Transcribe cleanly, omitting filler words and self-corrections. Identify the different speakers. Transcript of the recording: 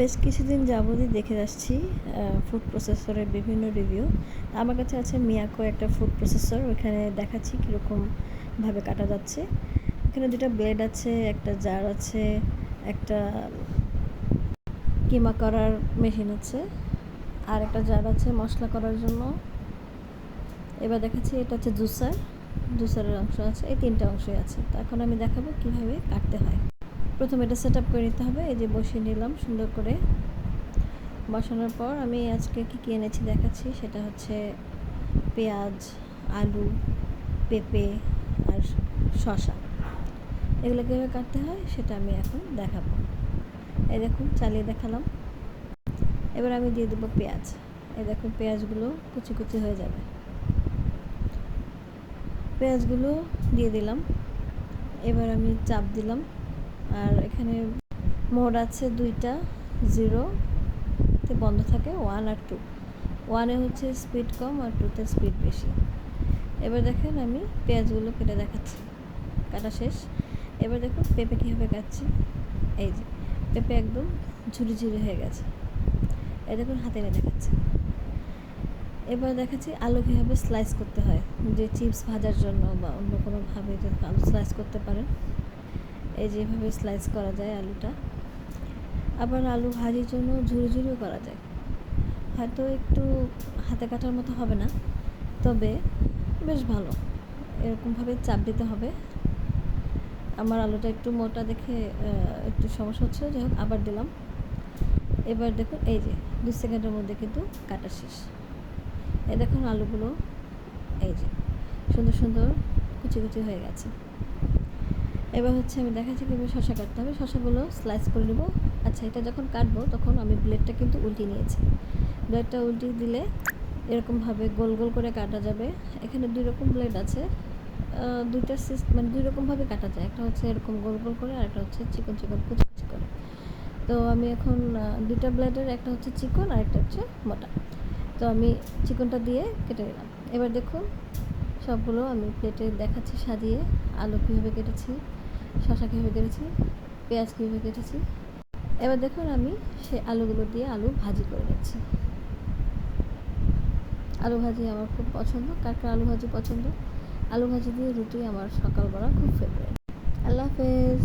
Speaker 1: বেশ কিছুদিন যাবতই দেখে আসছি ফুড প্রসেসরের বিভিন্ন রিভিউ। আমার কাছে আছে মিয়াকো একটা ফুড প্রসেসর, ওইখানে দেখাচ্ছি কীরকমভাবে কাটা যাচ্ছে। এখানে দুটা ব্লেড আছে, একটা জার আছে, একটা কিমা করার মেশিন আছে, আর একটা জার আছে মশলা করার জন্য। এবার দেখাচ্ছি এটা হচ্ছে জুসারের অংশ আছে, এই তিনটা অংশই আছে। তো এখন আমি দেখাবো কীভাবে কাটতে হয়। প্রথমে এটা সেট আপ করে নিতে হবে। এই যে বসিয়ে নিলাম সুন্দর করে। বসানোর পর আমি আজকে কী এনেছি দেখাচ্ছি। সেটা হচ্ছে পেঁয়াজ, আলু, পেঁপে আর শসা। এগুলো কীভাবে কাটতে হয় সেটা আমি এখন দেখাবো। এই দেখুন, চালিয়ে দেখালাম। এবার আমি দিয়ে দেবো পেঁয়াজ। এই দেখুন, পেঁয়াজগুলো কুচি কুচি হয়ে যাবে। পেঁয়াজগুলো দিয়ে দিলাম। এবার আমি চাপ দিলাম। আর এখানে মোড আছে দুইটা, 0-তে বন্ধ থাকে, 1 আর 2। 1-এ হচ্ছে স্পিড কম আর 2-তে স্পিড বেশি। এবার দেখেন আমি পেঁয়াজগুলো কেটে দেখাচ্ছি। কাটা শেষ। এবার দেখুন পেঁপে কীভাবে কাটছি। এই যে পেঁপে একদম ঝুরি ঝুরি হয়ে গেছে। এই দেখুন হাতে এনে দেখাচ্ছি। এবার দেখাচ্ছি আলু কীভাবে স্লাইস করতে হয়, যে চিপস ভাজার জন্য বা অন্য কোনোভাবে যদি আলু স্লাইস করতে পারেন। এই যেভাবে স্লাইস করা যায় আলুটা। আবার আলু ভাজির জন্য ঝুরি ঝুরিও করা যায়। হয়তো একটু হাতে কাটার মতো হবে না, তবে বেশ ভালো। এরকমভাবে চাপ দিতে হবে। আমার আলুটা একটু মোটা দেখে একটু সমস্যা হচ্ছে, যাই হোক আবার দিলাম। এবার দেখুন এই যে 2 সেকেন্ডের মধ্যে কিন্তু কাটা শেষ। এই দেখুন আলুগুলো এই যে সুন্দর সুন্দর কুচি কুচি হয়ে গেছে। এবার হচ্ছে আমি দেখাচ্ছি কীভাবে শসা কাটতে হবে। শসাগুলো স্লাইস করে নেব। আচ্ছা, এটা যখন কাটবো তখন আমি ব্লেডটা কিন্তু উল্টিয়ে নিয়েছি। ব্লেডটা উল্টিয়ে দিলে এরকমভাবে গোল গোল করে কাটা যাবে। এখানে 2 রকম ব্লেড আছে, দুইটা মানে 2 রকমভাবে কাটা যায়। একটা হচ্ছে এরকম গোল গোল করে, আর একটা হচ্ছে চিকন চিকন কুচি কুচি করে। তো আমি এখন 2টা ব্লেডের, একটা হচ্ছে চিকন আর একটা হচ্ছে মোটা। তো আমি চিকনটা দিয়ে কেটে নিলাম। এবার দেখুন সবগুলো আমি প্লেটে দেখাচ্ছি সাজিয়ে। আলু কীভাবে কেটেছি, শসা কীভাবে কেটেছি, পেঁয়াজ কীভাবে কেটেছি। এবার দেখুন আমি সেই আলুগুলো দিয়ে আলু ভাজি করে নিচ্ছি। আলু ভাজি আমার খুব পছন্দ। কার কার আলু ভাজি পছন্দ? আলু ভাজি দিয়ে রুটি আমার সকালবেলা খুব ফেভারিট। আল্লাহ হাফেজ।